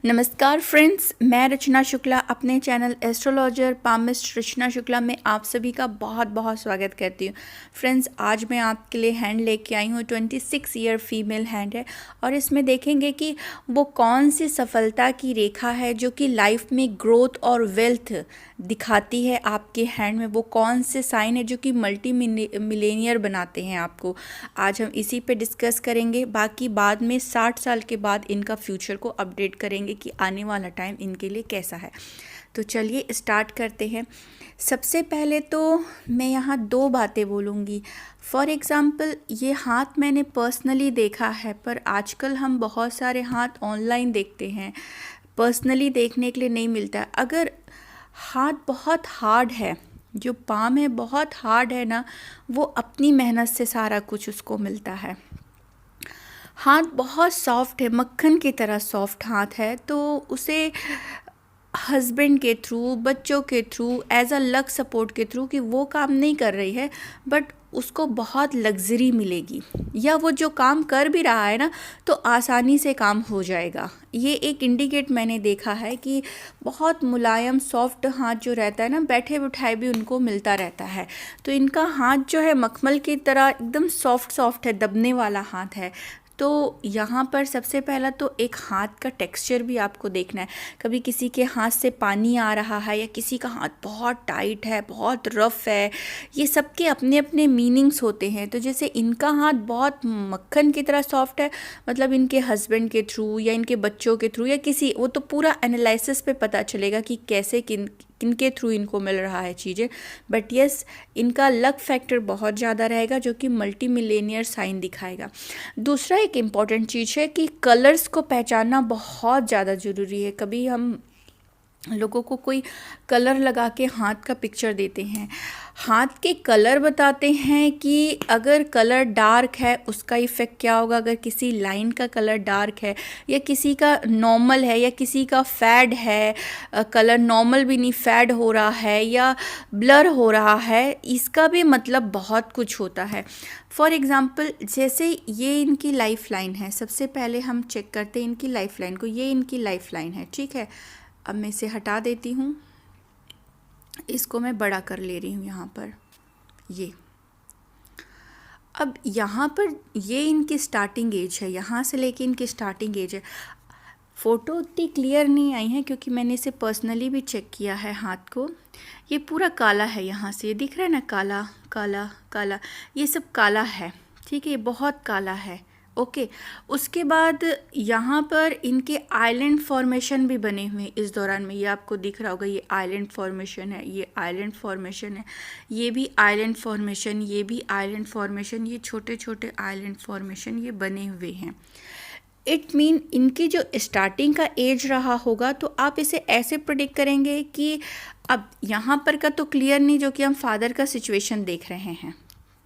नमस्कार फ्रेंड्स, मैं रचना शुक्ला अपने चैनल एस्ट्रोलॉजर पामिस्ट रचना शुक्ला में आप सभी का बहुत बहुत स्वागत करती हूँ। फ्रेंड्स, आज मैं आपके लिए हैंड लेके आई हूँ। 26 ईयर फीमेल हैंड है और इसमें देखेंगे कि वो कौन सी सफलता की रेखा है जो कि लाइफ में ग्रोथ और वेल्थ दिखाती है। आपके हैंड में वो कौन से साइन है जो कि मल्टी मिलेनियर बनाते हैं आपको। आज हम इसी पे डिस्कस करेंगे। बाकी बाद में 60 साल के बाद इनका फ्यूचर को अपडेट करेंगे कि आने वाला टाइम इनके लिए कैसा है। तो चलिए स्टार्ट करते हैं। सबसे पहले तो मैं यहाँ दो बातें बोलूँगी। फॉर एग्ज़ाम्पल, ये हाथ मैंने पर्सनली देखा है, पर आजकल हम बहुत सारे हाथ ऑनलाइन देखते हैं, पर्सनली देखने के लिए नहीं मिलता। अगर हाथ बहुत हार्ड है, जो पाम है बहुत हार्ड है ना, वो अपनी मेहनत से सारा कुछ उसको मिलता है। हाथ बहुत सॉफ्ट है, मक्खन की तरह सॉफ्ट हाथ है, तो उसे हस्बैंड के थ्रू, बच्चों के through, as a luck support के थ्रू कि वो काम नहीं कर रही है, बट उसको बहुत लग्जरी मिलेगी, या वो जो काम कर भी रहा है ना तो आसानी से काम हो जाएगा। ये एक इंडिकेट मैंने देखा है कि बहुत मुलायम सॉफ्ट हाथ जो रहता है ना, बैठे बिठाए भी उनको मिलता रहता है। तो इनका हाथ जो है मखमल की तरह एकदम सॉफ्ट सॉफ्ट है, दबने वाला हाथ है। तो यहाँ पर सबसे पहला तो एक हाथ का टेक्सचर भी आपको देखना है। कभी किसी के हाथ से पानी आ रहा है, या किसी का हाथ बहुत टाइट है, बहुत रफ है, ये सबके अपने अपने मीनिंग्स होते हैं। तो जैसे इनका हाथ बहुत मक्खन की तरह सॉफ्ट है, मतलब इनके हस्बैंड के थ्रू या इनके बच्चों के थ्रू या किसी, वो तो पूरा एनालिसिस पे पता चलेगा कि कैसे किनके थ्रू इनको मिल रहा है चीज़ें। बट यस, इनका लक फैक्टर बहुत ज़्यादा रहेगा जो कि मल्टी मिलेनियर साइन दिखाएगा। दूसरा एक इम्पॉर्टेंट चीज़ है कि कलर्स को पहचानना बहुत ज़्यादा ज़रूरी है। कभी हम लोगों को कोई कलर लगा के हाथ का पिक्चर देते हैं, हाथ के कलर बताते हैं कि अगर कलर डार्क है उसका इफ़ेक्ट क्या होगा, अगर किसी लाइन का कलर डार्क है, या किसी का नॉर्मल है, या किसी का फैड है, कलर नॉर्मल भी नहीं फैड हो रहा है, या ब्लर हो रहा है, इसका भी मतलब बहुत कुछ होता है। फॉर एग्ज़ाम्पल, जैसे ये इनकी लाइफ लाइन है, सबसे पहले हम चेक करते हैं इनकी लाइफ लाइन को। ये इनकी लाइफ लाइन है, ठीक है। अब मैं इसे हटा देती हूँ, इसको मैं बड़ा कर ले रही हूँ यहाँ पर। ये अब यहाँ पर ये इनकी स्टार्टिंग एज है, यहाँ से लेके इनकी स्टार्टिंग एज है। फ़ोटो उतनी क्लियर नहीं आई है क्योंकि मैंने इसे पर्सनली भी चेक किया है हाथ को। ये पूरा काला है, यहाँ से ये दिख रहा है ना, काला काला काला, ये सब काला है, ठीक है, ये बहुत काला है। ओके, उसके बाद यहाँ पर इनके आइलैंड फॉर्मेशन भी बने हुए हैं इस दौरान में। ये आपको दिख रहा होगा, ये आइलैंड फॉर्मेशन है, ये आइलैंड फॉर्मेशन है, ये भी आइलैंड फॉर्मेशन, ये भी आइलैंड फॉर्मेशन, ये छोटे छोटे आइलैंड फॉर्मेशन ये बने हुए हैं। इट मीन इनकी जो स्टार्टिंग का एज रहा होगा, तो आप इसे ऐसे प्रेडिक्ट करेंगे कि अब यहाँ पर का तो क्लियर नहीं, जो कि हम फादर का सिचुएशन देख रहे हैं,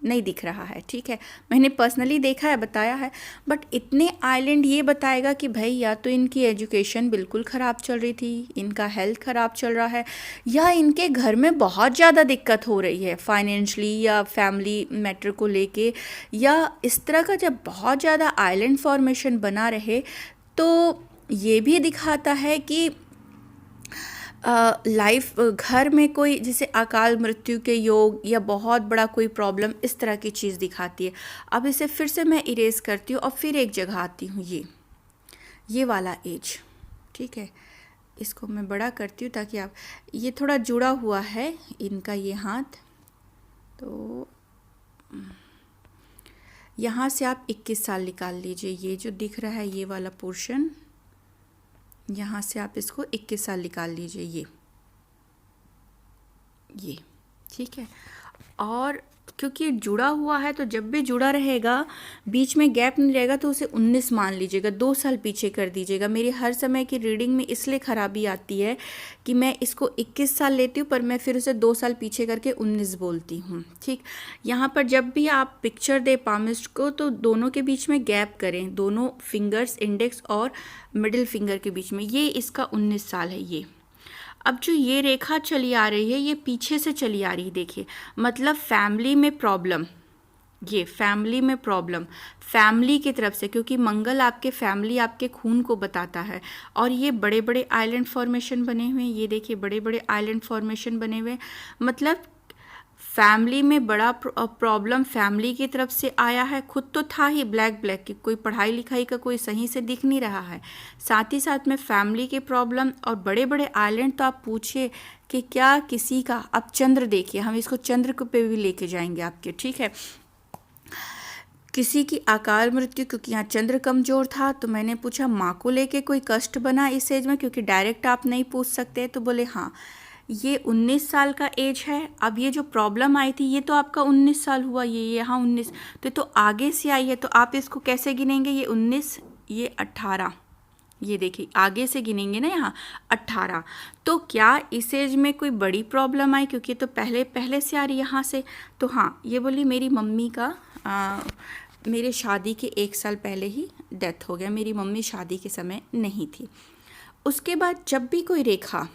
नहीं दिख रहा है, ठीक है, मैंने पर्सनली देखा है, बताया है। बट इतने आइलैंड ये बताएगा कि भाई या तो इनकी एजुकेशन बिल्कुल ख़राब चल रही थी, इनका हेल्थ ख़राब चल रहा है, या इनके घर में बहुत ज़्यादा दिक्कत हो रही है फाइनेंशली या फैमिली मैटर को लेके, या इस तरह का जब बहुत ज़्यादा आइलैंड फॉर्मेशन बना रहे तो ये भी दिखाता है कि लाइफ घर में कोई जैसे अकाल मृत्यु के योग या बहुत बड़ा कोई प्रॉब्लम, इस तरह की चीज़ दिखाती है। अब इसे फिर से मैं इरेज करती हूँ और फिर एक जगह आती हूँ, ये वाला एज, ठीक है, इसको मैं बड़ा करती हूँ ताकि आप, ये थोड़ा जुड़ा हुआ है इनका ये हाथ। तो यहाँ से आप 21 साल निकाल लीजिए, ये जो दिख रहा है ये वाला पोर्शन, यहाँ से आप इसको 21 साल निकाल लीजिए, ये ठीक है। और क्योंकि जुड़ा हुआ है तो जब भी जुड़ा रहेगा, बीच में गैप नहीं रहेगा, तो उसे 19 मान लीजिएगा, 2 साल पीछे कर दीजिएगा। मेरी हर समय की रीडिंग में इसलिए ख़राबी आती है कि मैं इसको 21 साल लेती हूँ, पर मैं फिर उसे 2 साल पीछे करके 19 बोलती हूँ, ठीक। यहाँ पर जब भी आप पिक्चर दे पामिस्ट को, तो दोनों के बीच में गैप करें, दोनों फिंगर्स, इंडेक्स और मिडिल फिंगर के बीच में। ये इसका 19 साल है ये। अब जो ये रेखा चली आ रही है, ये पीछे से चली आ रही है, देखिए, मतलब फैमिली में प्रॉब्लम, ये फैमिली में प्रॉब्लम, फैमिली की तरफ से, क्योंकि मंगल आपके फैमिली, आपके खून को बताता है। और ये बड़े बड़े आइलैंड फॉर्मेशन बने हुए हैं, ये देखिए बड़े बड़े आइलैंड फॉर्मेशन बने हुए हैं, मतलब फैमिली में बड़ा प्रॉब्लम फैमिली की तरफ से आया है। खुद तो था ही ब्लैक ब्लैक की, कोई पढ़ाई लिखाई का कोई सही से दिख नहीं रहा है, साथ ही साथ में फैमिली के प्रॉब्लम और बड़े बड़े आइलैंड। तो आप पूछिए कि क्या किसी का, अब चंद्र देखिए, हम इसको चंद्र को पे भी लेके जाएंगे आपके, ठीक है। किसी की अकाल मृत्यु, क्योंकि यहाँ चंद्र कमजोर था, तो मैंने पूछा माँ को लेके कोई कष्ट बना इस एज में, क्योंकि डायरेक्ट आप नहीं पूछ सकते। तो बोले हाँ, ये 19 साल का एज है। अब ये जो प्रॉब्लम आई थी, ये तो आपका 19 साल हुआ, ये यहाँ 19, तो आगे से आई है, तो आप इसको कैसे गिनेंगे, ये 19, ये 18, ये देखिए आगे से गिनेंगे ना, यहाँ 18। तो क्या इस एज में कोई बड़ी प्रॉब्लम आई, क्योंकि तो पहले पहले से आ रही यहाँ से। तो हाँ, ये बोली मेरी मम्मी का मेरे शादी के 1 साल पहले ही डेथ हो गया, मेरी मम्मी शादी के समय नहीं थी। उसके बाद जब भी कोई रेखा,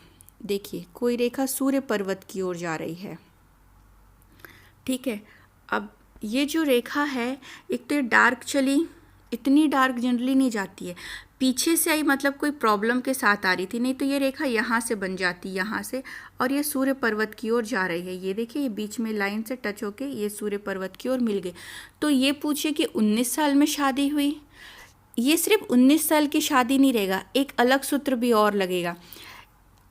देखिए कोई रेखा सूर्य पर्वत की ओर जा रही है, ठीक है। अब ये जो रेखा है, एक तो ये डार्क चली, इतनी डार्क जनरली नहीं जाती है, पीछे से आई, मतलब कोई प्रॉब्लम के साथ आ रही थी, नहीं तो ये रेखा यहाँ से बन जाती, यहाँ से, और ये सूर्य पर्वत की ओर जा रही है। ये देखिए, ये बीच में लाइन से टच होके ये सूर्य पर्वत की ओर मिल गई। तो ये पूछिए कि 19 साल में शादी हुई, ये सिर्फ 19 साल की शादी नहीं रहेगा, एक अलग सूत्र भी और लगेगा।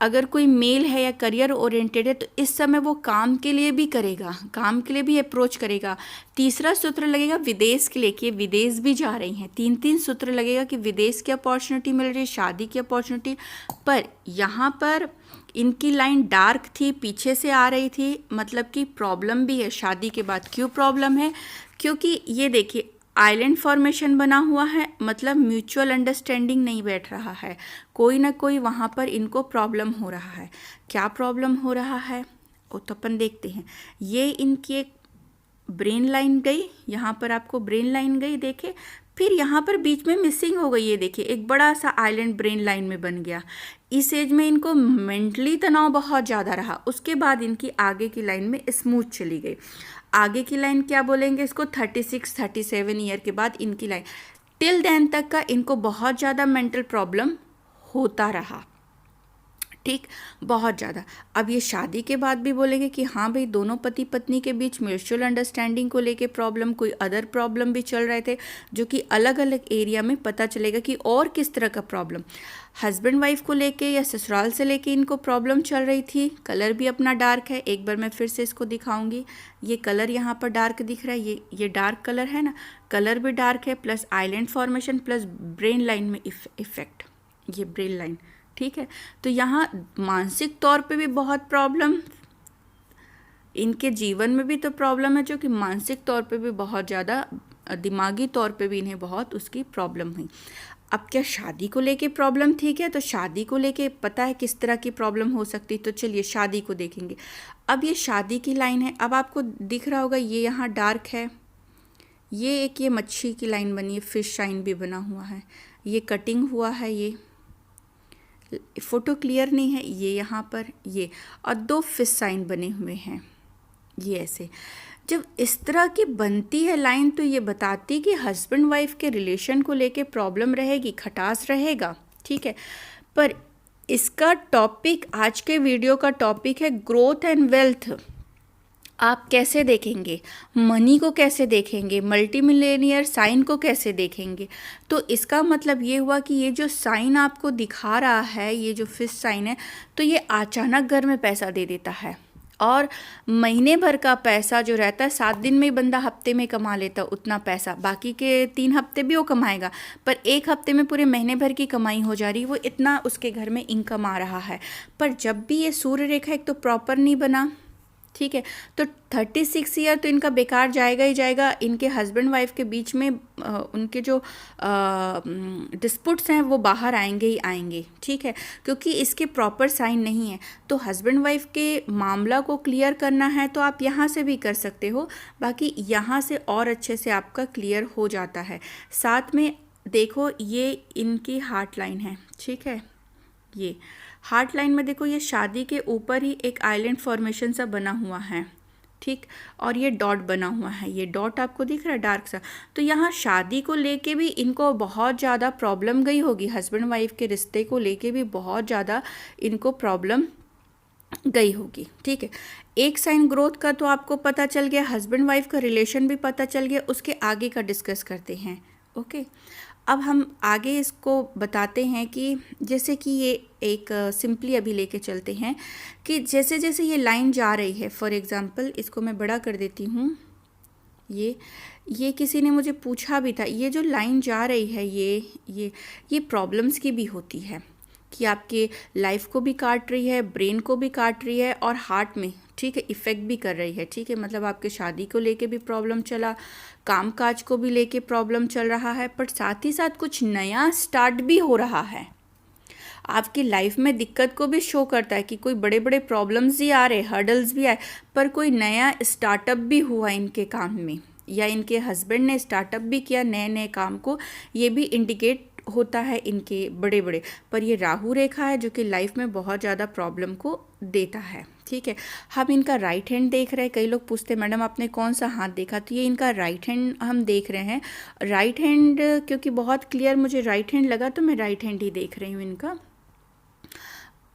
अगर कोई मेल है या करियर ओरिएंटेड है, तो इस समय वो काम के लिए भी करेगा, काम के लिए भी अप्रोच करेगा। तीसरा सूत्र लगेगा विदेश के लिए, कि विदेश भी जा रही हैं। 3 सूत्र लगेगा कि विदेश की अपॉर्चुनिटी मिल रही है, शादी की अपॉर्चुनिटी। पर यहाँ पर इनकी लाइन डार्क थी, पीछे से आ रही थी, मतलब कि प्रॉब्लम भी है शादी के बाद। क्यों प्रॉब्लम है, क्योंकि ये देखिए आइलैंड फॉर्मेशन बना हुआ है, मतलब म्यूचुअल अंडरस्टैंडिंग नहीं बैठ रहा है, कोई ना कोई वहाँ पर इनको प्रॉब्लम हो रहा है। क्या प्रॉब्लम हो रहा है वो तो अपन देखते हैं। ये इनकी एक ब्रेन लाइन गई, यहाँ पर आपको ब्रेन लाइन गई, देखे, फिर यहाँ पर बीच में मिसिंग हो गई, ये देखिए एक बड़ा सा आइलैंड ब्रेन लाइन में बन गया। इस एज में इनको मेंटली तनाव बहुत ज़्यादा रहा। उसके बाद इनकी आगे की लाइन में स्मूथ चली गई। आगे की लाइन क्या बोलेंगे इसको, 36-37 ईयर के बाद इनकी लाइन, टिल देन तक का इनको बहुत ज़्यादा मेंटल प्रॉब्लम होता रहा, ठीक, बहुत ज़्यादा। अब ये शादी के बाद भी बोलेंगे कि हाँ भाई, दोनों पति पत्नी के बीच म्यूचुअल अंडरस्टैंडिंग को लेके प्रॉब्लम, कोई अदर प्रॉब्लम भी चल रहे थे, जो कि अलग अलग एरिया में पता चलेगा कि और किस तरह का प्रॉब्लम, हस्बैंड वाइफ को लेके या ससुराल से लेके इनको प्रॉब्लम चल रही थी। कलर भी अपना डार्क है, एक बार मैं फिर से इसको दिखाऊंगी। ये कलर यहाँ पर डार्क दिख रहा है, ये डार्क कलर है ना, कलर भी डार्क है, plus island formation, plus brain line में इफेक्ट, ये ब्रेन लाइन, ठीक है। तो यहाँ मानसिक तौर पे भी बहुत प्रॉब्लम, इनके जीवन में भी तो प्रॉब्लम है, जो कि मानसिक तौर पे भी बहुत ज़्यादा, दिमागी तौर पे भी इन्हें बहुत उसकी प्रॉब्लम हुई। अब क्या शादी को लेके प्रॉब्लम थी क्या, तो शादी को लेके पता है किस तरह की प्रॉब्लम हो सकती, तो चलिए शादी को देखेंगे। अब ये शादी की लाइन है, अब आपको दिख रहा होगा ये यहाँ डार्क है, ये एक ये मच्छी की लाइन बनी है, फिश साइन भी बना हुआ है, ये कटिंग हुआ है, ये फोटो क्लियर नहीं है, ये यहाँ पर ये, और 2 फिश साइन बने हुए हैं, ये ऐसे। जब इस तरह की बनती है लाइन, तो ये बताती कि हस्बैंड वाइफ के रिलेशन को लेके प्रॉब्लम रहेगी, खटास रहेगा, ठीक है। पर इसका टॉपिक, आज के वीडियो का टॉपिक है ग्रोथ एंड वेल्थ। आप कैसे देखेंगे, मनी को कैसे देखेंगे, मल्टी मिलेनियर साइन को कैसे देखेंगे। तो इसका मतलब ये हुआ कि ये जो साइन आपको दिखा रहा है, ये जो फिश साइन है, तो ये अचानक घर में पैसा दे देता है, और महीने भर का पैसा जो रहता है, 7 दिन में बंदा हफ्ते में कमा लेता है उतना पैसा, बाकी के 3 हफ्ते भी वो कमाएगा, पर 1 हफ्ते में पूरे महीने भर की कमाई हो जा रही, वो इतना उसके घर में इनकम आ रहा है। पर जब भी ये सूर्य रेखा एक तो प्रॉपर नहीं बना, ठीक है, तो 36 ईयर तो इनका बेकार जाएगा ही जाएगा। इनके हस्बैंड वाइफ के बीच में उनके जो डिस्प्यूट्स हैं वो बाहर आएंगे ही आएंगे, ठीक है, क्योंकि इसके प्रॉपर साइन नहीं है। तो हस्बैंड वाइफ के मामला को क्लियर करना है तो आप यहाँ से भी कर सकते हो, बाकी यहाँ से और अच्छे से आपका क्लियर हो जाता है। साथ में देखो, ये इनकी हार्ट लाइन है, ठीक है, ये हार्ट लाइन में देखो, ये शादी के ऊपर ही एक आइलैंड फॉर्मेशन सा बना हुआ है, ठीक। और ये डॉट बना हुआ है, ये डॉट आपको दिख रहा है डार्क सा। तो यहाँ शादी को लेके भी इनको बहुत ज़्यादा प्रॉब्लम गई होगी, हस्बैंड वाइफ के रिश्ते को लेके भी बहुत ज़्यादा इनको प्रॉब्लम गई होगी। ठीक है, एक साइन ग्रोथ का तो आपको पता चल गया, हस्बैंड वाइफ का रिलेशन भी पता चल गया। उसके आगे का डिस्कस करते हैं। ओके, अब हम आगे इसको बताते हैं कि जैसे कि ये एक सिंपली अभी लेके चलते हैं कि जैसे जैसे ये लाइन जा रही है, फॉर एग्जांपल इसको मैं बड़ा कर देती हूँ। ये किसी ने मुझे पूछा भी था, ये जो लाइन जा रही है ये प्रॉब्लम्स की भी होती है कि आपके लाइफ को भी काट रही है, ब्रेन को भी काट रही है और हार्ट में, ठीक है, इफ़ेक्ट भी कर रही है। ठीक है, मतलब आपके शादी को लेके भी प्रॉब्लम चला, काम काज को भी लेके प्रॉब्लम चल रहा है, पर साथ ही साथ कुछ नया स्टार्ट भी हो रहा है। आपकी लाइफ में दिक्कत को भी शो करता है कि कोई बड़े बड़े प्रॉब्लम्स भी आ रहे, हर्डल्स भी आए, पर कोई नया स्टार्टअप भी हुआ इनके काम में, या इनके हस्बैंड ने स्टार्टअप भी किया नए नए काम को, ये भी इंडिकेट होता है इनके बड़े बड़े। पर ये राहु रेखा है जो कि लाइफ में बहुत ज़्यादा प्रॉब्लम को देता है। ठीक है, हम इनका राइट हैंड देख रहे हैं। कई लोग पूछते हैं मैडम आपने कौन सा हाथ देखा, तो ये इनका राइट हैंड हम देख रहे हैं। राइट हैंड क्योंकि बहुत क्लियर मुझे राइट हैंड लगा तो मैं राइट हैंड ही देख रही हूँ इनका।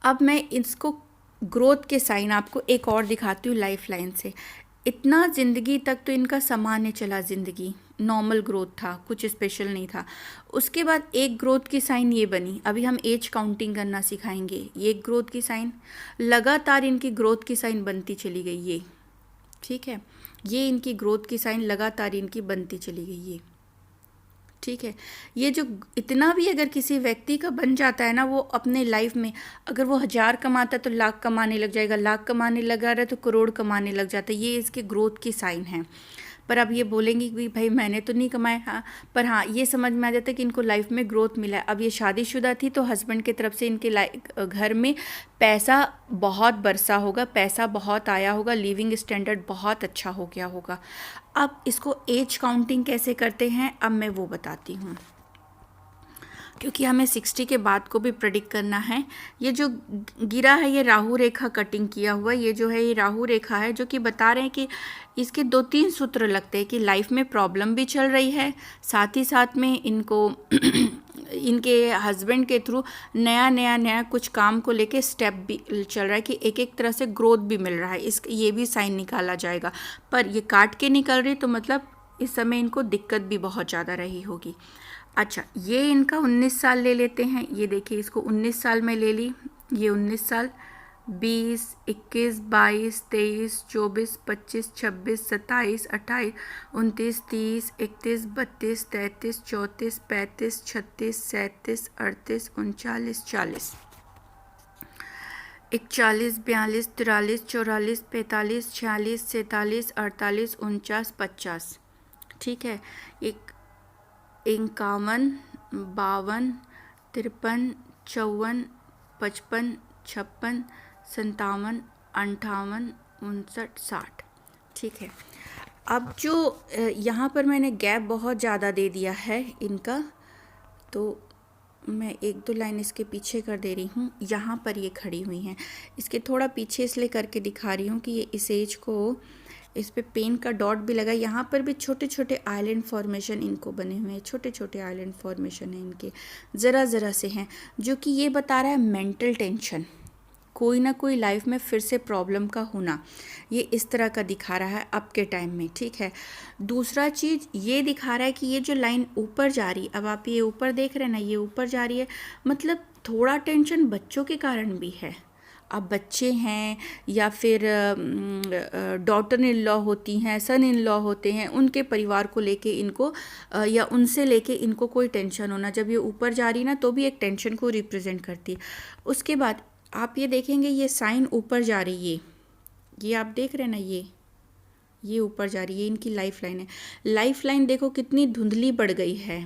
अब मैं इसको ग्रोथ के साइन आपको एक और दिखाती हूँ लाइफ लाइन से। इतना ज़िंदगी तक तो इनका सामान्य चला, ज़िंदगी नॉर्मल ग्रोथ था, कुछ स्पेशल नहीं था। उसके बाद एक ग्रोथ की साइन ये बनी, अभी हम एज काउंटिंग करना सिखाएंगे। ये ग्रोथ की साइन, लगातार इनकी ग्रोथ की साइन बनती चली गई ये। ठीक है, ये इनकी ग्रोथ की साइन लगातार इनकी बनती चली गई ये। ठीक है, ये जो इतना भी अगर किसी व्यक्ति का बन जाता है ना, वो अपने लाइफ में अगर वो 1000 कमाता है तो लाख कमाने लग जाएगा, लाख कमाने लगा रहा है तो करोड़ कमाने लग जाता है। ये इसके ग्रोथ की साइन है। पर अब ये बोलेंगे कि भाई मैंने तो नहीं कमाया, हाँ, पर हाँ ये समझ में आ जाता है कि इनको लाइफ में ग्रोथ मिला है। अब ये शादीशुदा थी तो हस्बैंड की तरफ से इनके घर में पैसा बहुत बरसा होगा, पैसा बहुत आया होगा, लिविंग स्टैंडर्ड बहुत अच्छा हो गया होगा। अब इसको एज काउंटिंग कैसे करते हैं अब मैं वो बताती हूँ, क्योंकि हमें 60 के बाद को भी प्रेडिक्ट करना है। ये जो गिरा है ये राहु रेखा कटिंग किया हुआ, ये जो है ये राहु रेखा है जो कि बता रहे हैं कि इसके 2-3 सूत्र लगते हैं कि लाइफ में प्रॉब्लम भी चल रही है, साथ ही साथ में इनको इनके हस्बैंड के थ्रू नया कुछ काम को लेके स्टेप भी चल रहा है कि एक एक तरह से ग्रोथ भी मिल रहा है। इस ये भी साइन निकाला जाएगा, पर ये काट के निकल रही तो मतलब इस समय इनको दिक्कत भी बहुत ज़्यादा रही होगी। अच्छा, ये इनका 19 साल ले लेते हैं। ये देखिए इसको 19 साल में ले ली, ये 19 साल, 20, 21, 22, 23, 24, 25, 26, 27, 28, 29, 30, 31, 32, 33, 34, 35, 36, 37, 38, 39, 40, 41, 42, 43, 44, 45, 46, 47, 48, 49, 50। ठीक है, 51, 52, 53, 54, 55, 56, 57, 58, 59, 60। ठीक है, अब जो यहाँ पर मैंने गैप बहुत ज़्यादा दे दिया है इनका, तो मैं 1-2 लाइन इसके पीछे कर दे रही हूँ। यहाँ पर ये खड़ी हुई हैं, इसके थोड़ा पीछे इसलिए करके दिखा रही हूँ कि ये इस एज को, इस पे पेन का डॉट भी लगा, यहाँ पर भी छोटे छोटे आइलैंड फॉर्मेशन इनको बने हुए हैं, छोटे छोटे आइलैंड फॉर्मेशन हैं इनके, ज़रा से हैं, जो कि ये बता रहा है मेंटल टेंशन, कोई ना कोई लाइफ में फिर से प्रॉब्लम का होना, ये इस तरह का दिखा रहा है अब के टाइम में। ठीक है, दूसरा चीज़ ये दिखा रहा है कि ये जो लाइन ऊपर जा रही, अब आप ये ऊपर देख रहे हैं ना, ये ऊपर जा रही है, मतलब थोड़ा टेंशन बच्चों के कारण भी है। अब बच्चे हैं या फिर डॉटर इन लॉ होती हैं, सन इन लॉ होते हैं, उनके परिवार को लेके इनको या उनसे लेके इनको कोई टेंशन होना, जब ये ऊपर जा रही ना तो भी एक टेंशन को रिप्रेजेंट करती है। उसके बाद आप ये देखेंगे ये साइन ऊपर जा रही है, ये आप देख रहे हैं ना, ये ऊपर जा रही है, इनकी लाइफ लाइन है। लाइफ लाइन देखो कितनी धुंधली पड़ गई है,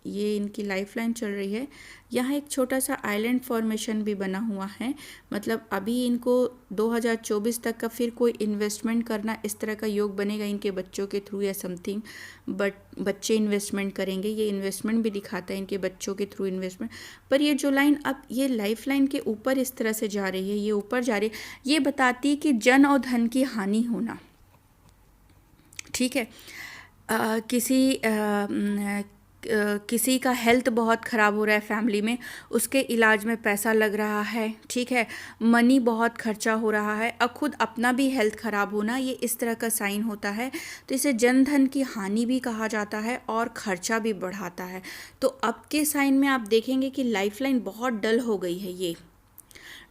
ये इनकी लाइफ लाइन चल रही है। यहाँ एक छोटा सा आइलैंड फॉर्मेशन भी बना हुआ है, मतलब अभी इनको 2024 तक का फिर कोई इन्वेस्टमेंट करना इस तरह का योग बनेगा इनके बच्चों के थ्रू या समथिंग, बट बच्चे इन्वेस्टमेंट करेंगे, ये इन्वेस्टमेंट भी दिखाता है इनके बच्चों के थ्रू इन्वेस्टमेंट। पर ये जो लाइन अब ये लाइफ लाइन के ऊपर इस तरह से जा रही है, ये ऊपर जा रही है, ये बताती है कि जन और धन की हानि होना। ठीक है, किसी का हेल्थ बहुत ख़राब हो रहा है फैमिली में, उसके इलाज में पैसा लग रहा है। ठीक है, मनी बहुत खर्चा हो रहा है, अब खुद अपना भी हेल्थ ख़राब होना, ये इस तरह का साइन होता है। तो इसे जन धन की हानि भी कहा जाता है और खर्चा भी बढ़ाता है। तो अब के साइन में आप देखेंगे कि लाइफ लाइन बहुत डल हो गई है। ये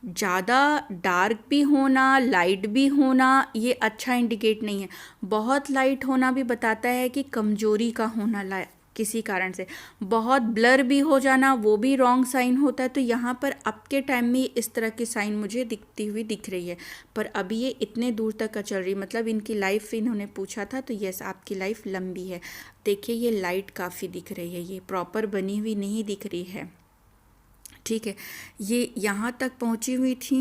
ज़्यादा डार्क भी होना, लाइट भी होना, ये अच्छा इंडिकेट नहीं है। बहुत लाइट होना भी बताता है कि कमजोरी का होना किसी कारण से। बहुत ब्लर भी हो जाना, वो भी रॉन्ग साइन होता है। तो यहाँ पर अब के टाइम में इस तरह की साइन मुझे दिखती हुई दिख रही है, पर अभी ये इतने दूर तक का चल रही, मतलब इनकी लाइफ इन्होंने पूछा था, तो यस आपकी लाइफ लंबी है। देखिए ये लाइट काफ़ी दिख रही है, ये प्रॉपर बनी हुई नहीं दिख रही है। ठीक है, ये यहाँ तक पहुँची हुई थी,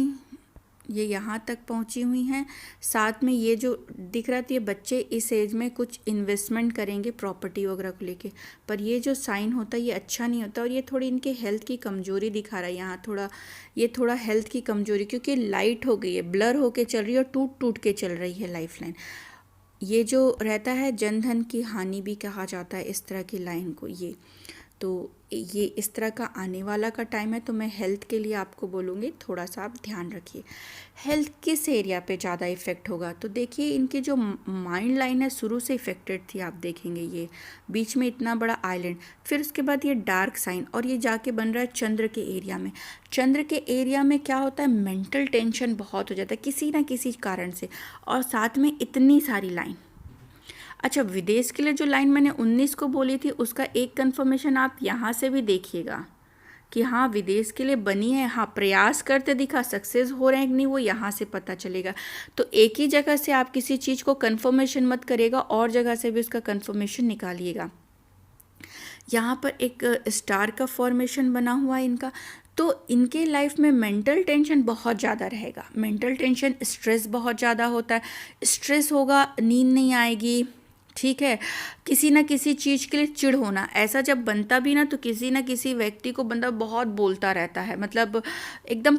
ये यहाँ तक पहुँची हुई हैं। साथ में ये जो दिख रहा था, ये बच्चे इस एज में कुछ इन्वेस्टमेंट करेंगे प्रॉपर्टी वगैरह को लेके, पर ये जो साइन होता है ये अच्छा नहीं होता। और ये थोड़ी इनके हेल्थ की कमजोरी दिखा रहा है यहाँ, ये थोड़ा हेल्थ की कमजोरी, क्योंकि लाइट हो गई है, ब्लर होके चल रही है और टूट टूट के चल रही है लाइफ लाइन। ये जो रहता है जनधन की हानि भी कहा जाता है इस तरह की लाइन को। ये इस तरह का आने वाला का टाइम है, तो मैं हेल्थ के लिए आपको बोलूँगी थोड़ा सा आप ध्यान रखिए। हेल्थ किस एरिया पे ज़्यादा इफ़ेक्ट होगा, तो देखिए इनकी जो माइंड लाइन है शुरू से इफ़ेक्टेड थी, आप देखेंगे ये बीच में इतना बड़ा आइलैंड, फिर उसके बाद ये डार्क साइन, और ये जाके बन रहा है चंद्र के एरिया में। चंद्र के एरिया में क्या होता है, मेंटल टेंशन बहुत हो जाता है किसी ना किसी कारण से, और साथ में इतनी सारी लाइन। अच्छा, विदेश के लिए जो लाइन मैंने 19 को बोली थी, उसका एक कंफर्मेशन आप यहाँ से भी देखिएगा कि हाँ विदेश के लिए बनी है, हाँ प्रयास करते दिखा, सक्सेस हो रहे हैं कि नहीं वो यहाँ से पता चलेगा। तो एक ही जगह से आप किसी चीज़ को कंफर्मेशन मत करेगा, और जगह से भी उसका कंफर्मेशन निकालिएगा। यहाँ पर एक स्टार का फॉर्मेशन बना हुआ है इनका, तो इनके लाइफ में मेंटल टेंशन बहुत ज़्यादा रहेगा। मेंटल टेंशन, स्ट्रेस बहुत ज़्यादा होता है, स्ट्रेस होगा, नींद नहीं आएगी। ठीक है, किसी ना किसी चीज़ के लिए चिढ़ होना, ऐसा जब बनता भी ना, तो किसी ना किसी व्यक्ति को बंदा बहुत बोलता रहता है, मतलब एकदम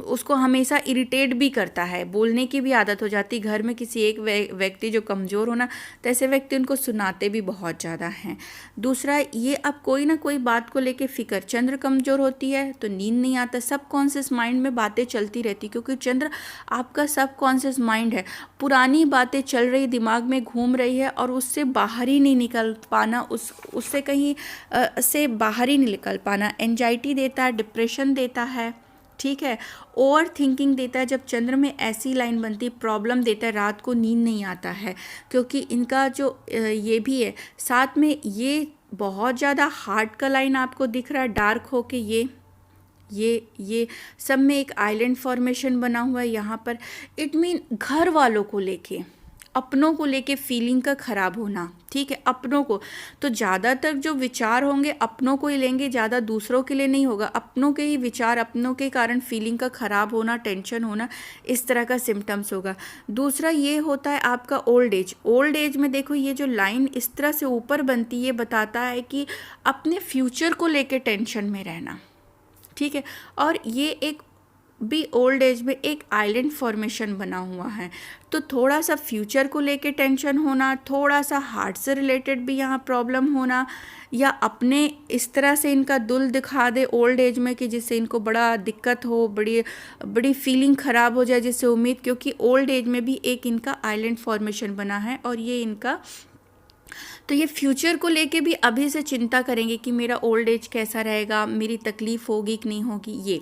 उसको हमेशा इरिटेट भी करता है, बोलने की भी आदत हो जाती। घर में किसी एक व्यक्ति जो कमज़ोर होना, तो ऐसे व्यक्ति उनको सुनाते भी बहुत ज़्यादा हैं। दूसरा, ये अब कोई ना कोई बात को लेके फिक्र, चंद्र कमज़ोर होती है तो नींद नहीं आता, सब कॉन्शियस माइंड में बातें चलती रहती, क्योंकि चंद्र आपका सब कॉन्शियस माइंड है। पुरानी बातें चल रही, दिमाग में घूम रही है, और उससे बाहर ही नहीं निकल पाना, उससे कहीं से बाहर ही नहीं निकल पाना। एंजाइटी देता है, डिप्रेशन देता है। ठीक है, ओवर थिंकिंग देता है। जब चंद्र में ऐसी लाइन बनती है, प्रॉब्लम देता है, रात को नींद नहीं आता है, क्योंकि इनका जो ये भी है। साथ में ये बहुत ज़्यादा हार्ट का लाइन आपको दिख रहा है डार्क होके, ये सब में एक आइलैंड फॉर्मेशन बना हुआ है यहाँ पर। इट मीन घर वालों को लेके, अपनों को लेके फीलिंग का ख़राब होना। ठीक है, अपनों को तो ज़्यादातर जो विचार होंगे अपनों को ही लेंगे, ज़्यादा दूसरों के लिए नहीं होगा। अपनों के ही विचार, अपनों के कारण फीलिंग का ख़राब होना, टेंशन होना, इस तरह का सिम्टम्स होगा। दूसरा ये होता है आपका ओल्ड एज। ओल्ड एज में देखो ये जो लाइन इस तरह से ऊपर बनती है, ये बताता है कि अपने फ्यूचर को लेके टेंशन में रहना। ठीक है, और ये एक भी ओल्ड एज में एक आइलैंड फॉर्मेशन बना हुआ है, तो थोड़ा सा फ्यूचर को लेके टेंशन होना, थोड़ा सा हार्ट से रिलेटेड भी यहाँ प्रॉब्लम होना, या अपने इस तरह से इनका दिल दिखा दे ओल्ड एज में कि जिससे इनको बड़ा दिक्कत हो, बड़ी फीलिंग ख़राब हो जाए, जिससे उम्मीद, क्योंकि ओल्ड एज में भी एक इनका आइलैंड फॉर्मेशन बना है, और ये इनका, तो ये फ्यूचर को लेके भी अभी से चिंता करेंगे कि मेरा ओल्ड एज कैसा रहेगा, मेरी तकलीफ़ होगी कि नहीं होगी। ये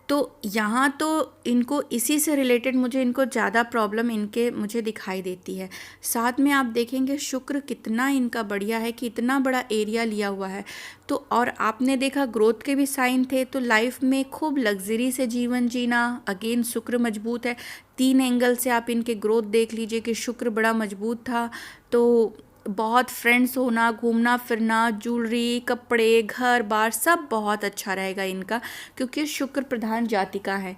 तो यहाँ तो इनको इसी से रिलेटेड इनको ज़्यादा प्रॉब्लम मुझे दिखाई देती है। साथ में आप देखेंगे शुक्र कितना इनका बढ़िया है कि इतना बड़ा एरिया लिया हुआ है। तो और आपने देखा ग्रोथ के भी साइन थे, तो लाइफ में खूब लग्जरी से जीवन जीना। अगेन शुक्र मजबूत है, 3 एंगल से आप इनके ग्रोथ देख लीजिए कि शुक्र बड़ा मजबूत था, तो बहुत फ्रेंड्स होना, घूमना फिरना, ज्वेलरी, कपड़े, घर बार सब बहुत अच्छा रहेगा इनका, क्योंकि शुक्र प्रधान जातिका है।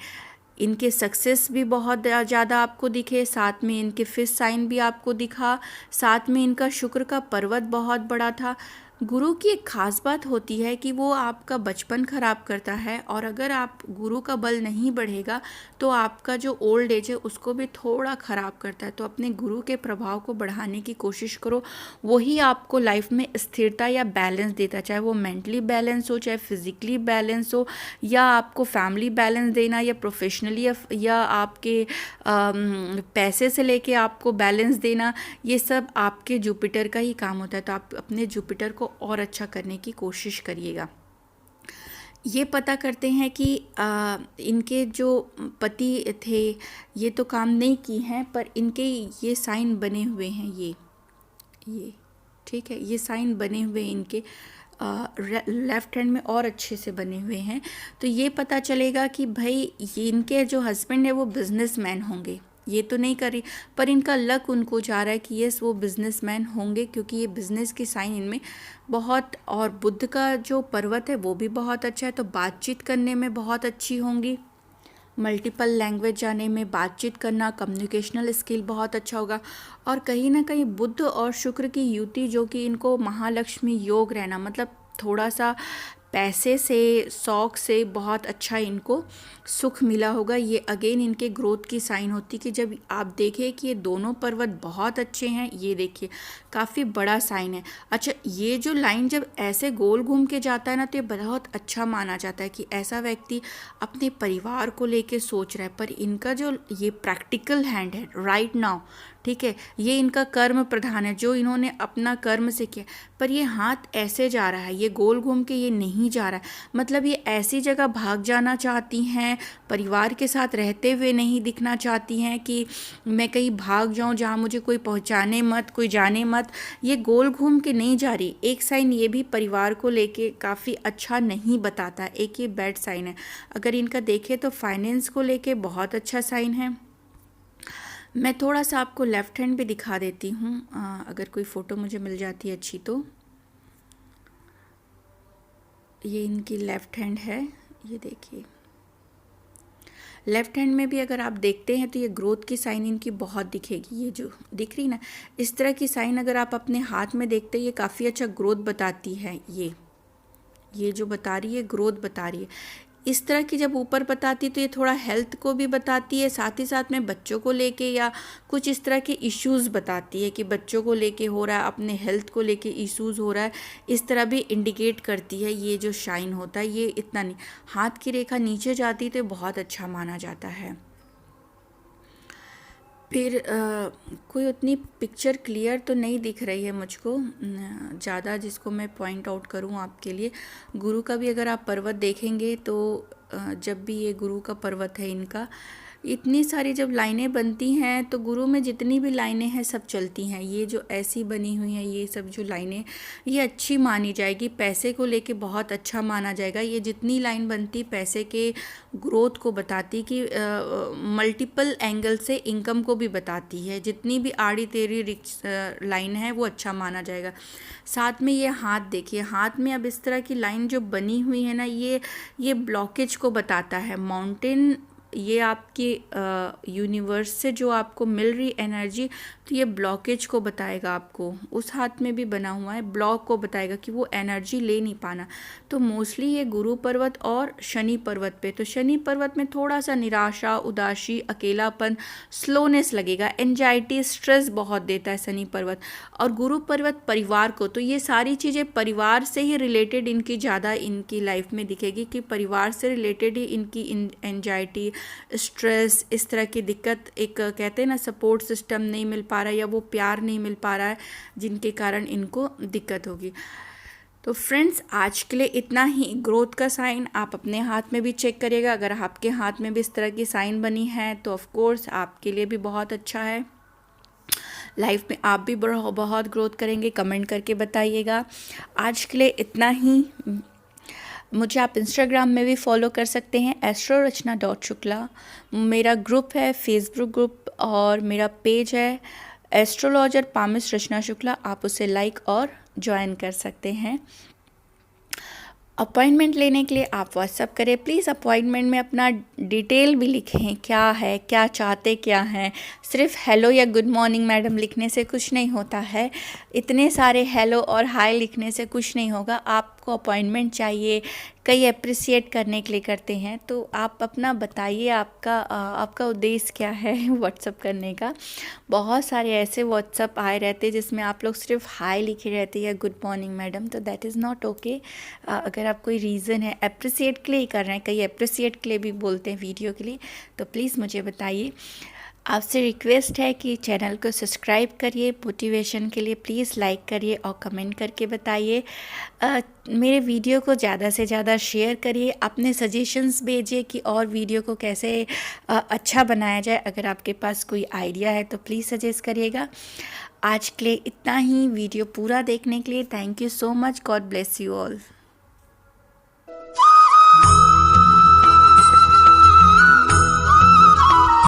इनके सक्सेस भी बहुत ज़्यादा आपको दिखे, साथ में इनके फिश साइन भी आपको दिखा, साथ में इनका शुक्र का पर्वत बहुत बड़ा था। गुरु की एक खास बात होती है कि वो आपका बचपन खराब करता है, और अगर आप गुरु का बल नहीं बढ़ेगा तो आपका जो ओल्ड एज है उसको भी थोड़ा ख़राब करता है। तो अपने गुरु के प्रभाव को बढ़ाने की कोशिश करो, वही आपको लाइफ में स्थिरता या बैलेंस देता, चाहे वो मेंटली बैलेंस हो, चाहे फिजिकली बैलेंस हो, या आपको फैमिली बैलेंस देना, या प्रोफेशनली, या आपके पैसे से लेके आपको बैलेंस देना, ये सब आपके जुपिटर का ही काम होता है। तो आप अपने जुपिटर को और अच्छा करने की कोशिश करिएगा। ये पता करते हैं कि इनके जो पति थे ये तो काम नहीं की हैं, पर इनके ये साइन बने हुए हैं, ये ठीक है, ये साइन बने हुए इनके लेफ्ट हैंड में और अच्छे से बने हुए हैं। तो ये पता चलेगा कि भाई ये इनके जो हस्बैंड है वो बिजनेसमैन होंगे। ये तो नहीं करी, पर इनका लक उनको जा रहा है कि यस वो बिजनेसमैन होंगे, क्योंकि ये बिजनेस की साइन इनमें बहुत, और बुध का जो पर्वत है वो भी बहुत अच्छा है। तो बातचीत करने में बहुत अच्छी होंगी, मल्टीपल लैंग्वेज जाने में, बातचीत करना, कम्युनिकेशनल स्किल बहुत अच्छा होगा। और कहीं ना कहीं बुध और शुक्र की युति, जो कि इनको महालक्ष्मी योग रहना, मतलब थोड़ा सा पैसे से, शौक से बहुत अच्छा इनको सुख मिला होगा। ये अगेन इनके ग्रोथ की साइन होती कि जब आप देखें कि ये दोनों पर्वत बहुत अच्छे हैं, ये देखिए काफ़ी बड़ा साइन है। अच्छा, ये जो लाइन जब ऐसे गोल घूम के जाता है ना, तो ये बहुत अच्छा माना जाता है कि ऐसा व्यक्ति अपने परिवार को लेके सोच रहा है। पर इनका जो ये प्रैक्टिकल हैंड है राइट नाउ, ठीक है, ये इनका कर्म प्रधान है, जो इन्होंने अपना कर्म से किया, पर ये हाथ ऐसे जा रहा है, ये गोल घूम के ये नहीं जा रहा है। मतलब ये ऐसी जगह भाग जाना चाहती हैं, परिवार के साथ रहते हुए नहीं दिखना चाहती हैं कि मैं कहीं भाग जाऊं जहां मुझे कोई पहुंचाने मत, कोई जाने मत। ये गोल घूम के नहीं जा रही। एक साइन ये भी परिवार को लेके काफ़ी अच्छा नहीं बताता, एक ये बैड साइन है। अगर इनका देखें तो फाइनेंस को लेके बहुत अच्छा साइन है। मैं थोड़ा सा आपको लेफ़्ट हैंड भी दिखा देती हूँ, अगर कोई फ़ोटो मुझे मिल जाती है अच्छी तो। ये इनकी लेफ़्ट हैंड है, ये देखिए। लेफ़्ट हैंड में भी अगर आप देखते हैं तो ये ग्रोथ की साइन इनकी बहुत दिखेगी, ये जो दिख रही ना, इस तरह की साइन अगर आप अपने हाथ में देखते हैं, ये काफ़ी अच्छा ग्रोथ बताती है। ये जो बता रही है ग्रोथ बता रही है। इस तरह की जब ऊपर बताती है तो ये थोड़ा हेल्थ को भी बताती है, साथ ही साथ में बच्चों को लेके या कुछ इस तरह के इश्यूज़ बताती है कि बच्चों को लेके हो रहा है, अपने हेल्थ को लेके इश्यूज़ हो रहा है, इस तरह भी इंडिकेट करती है। ये जो शाइन होता है ये इतना नहीं, हाथ की रेखा नीचे जाती तो बहुत अच्छा माना जाता है। फिर कोई उतनी पिक्चर क्लियर तो नहीं दिख रही है मुझको ज़्यादा, जिसको मैं पॉइंट आउट करूँ आपके लिए। गुरु का भी अगर आप पर्वत देखेंगे तो जब भी ये गुरु का पर्वत है इनका, इतनी सारी जब लाइनें बनती हैं तो गुरु में जितनी भी लाइनें हैं सब चलती हैं। ये जो ऐसी बनी हुई हैं, ये सब जो लाइनें, ये अच्छी मानी जाएगी, पैसे को लेके बहुत अच्छा माना जाएगा। ये जितनी लाइन बनती पैसे के ग्रोथ को बताती कि मल्टीपल एंगल से इनकम को भी बताती है। जितनी भी आड़ी तेरी लाइन है वो अच्छा माना जाएगा। साथ में ये हाथ देखिए, हाथ में अब इस तरह की लाइन जो बनी हुई है ना, ये ब्लॉकेज को बताता है। माउंटेन, ये आपके यूनिवर्स से जो आपको मिल रही एनर्जी, तो ये ब्लॉकेज को बताएगा आपको। उस हाथ में भी बना हुआ है, ब्लॉक को बताएगा कि वो एनर्जी ले नहीं पाना। तो मोस्टली ये गुरु पर्वत और शनि पर्वत पे, तो शनि पर्वत में थोड़ा सा निराशा, उदासी, अकेलापन, स्लोनेस लगेगा, एंजाइटी, स्ट्रेस बहुत देता है शनि पर्वत। और गुरु पर्वत परिवार को, तो ये सारी चीज़ें परिवार से ही रिलेटेड इनकी ज़्यादा इनकी लाइफ में दिखेगी कि परिवार से रिलेटेड ही इनकी एंजाइटी, स्ट्रेस, इस तरह की दिक्कत, एक कहते हैं ना सपोर्ट सिस्टम नहीं मिल पा रहा है या वो प्यार नहीं मिल पा रहा है, जिनके कारण इनको दिक्कत होगी। तो फ्रेंड्स, आज के लिए इतना ही। ग्रोथ का साइन आप अपने हाथ में भी चेक करिएगा। अगर आपके हाथ में भी इस तरह की साइन बनी है तो ऑफ कोर्स आपके लिए भी बहुत अच्छा है। लाइफ में आप भी बहुत ग्रोथ करेंगे। कमेंट करके बताइएगा। आज के लिए इतना ही। मुझे आप इंस्टाग्राम में भी फॉलो कर सकते हैं, astrorachna.shukla। मेरा ग्रुप है फेसबुक ग्रुप, और मेरा पेज है एस्ट्रोलॉजर पामिस रचना शुक्ला, आप उसे लाइक और ज्वाइन कर सकते हैं। अपॉइंटमेंट लेने के लिए आप व्हाट्सअप करें प्लीज़। अपॉइंटमेंट में अपना डिटेल भी लिखें, क्या है, क्या चाहते क्या हैं। सिर्फ हेलो या गुड मॉर्निंग मैडम लिखने से कुछ नहीं होता है, इतने सारे हेलो और हाय लिखने से कुछ नहीं होगा। आपको अपॉइंटमेंट चाहिए, कई अप्रिसिएट करने के लिए करते हैं, तो आप अपना बताइए आपका उद्देश्य क्या है व्हाट्सअप करने का। बहुत सारे ऐसे व्हाट्सअप आए रहते हैं जिसमें आप लोग सिर्फ हाय लिखे रहते हैं या गुड मॉर्निंग मैडम, तो दैट इज़ नॉट ओके। अगर आप कोई रीज़न है, अप्रिसिएट के लिए ही कर रहे हैं, कई अप्रिसिएट के लिए भी बोलते हैं वीडियो के लिए, तो प्लीज़ मुझे बताइए। आपसे रिक्वेस्ट है कि चैनल को सब्सक्राइब करिए, मोटिवेशन के लिए प्लीज़ लाइक करिए और कमेंट करके बताइए। मेरे वीडियो को ज़्यादा से ज़्यादा शेयर करिए, अपने सजेशंस भेजिए कि और वीडियो को कैसे अच्छा बनाया जाए। अगर आपके पास कोई आइडिया है तो प्लीज़ सजेस्ट करिएगा। आज के लिए इतना ही। वीडियो पूरा देखने के लिए thank you so much. God bless you all.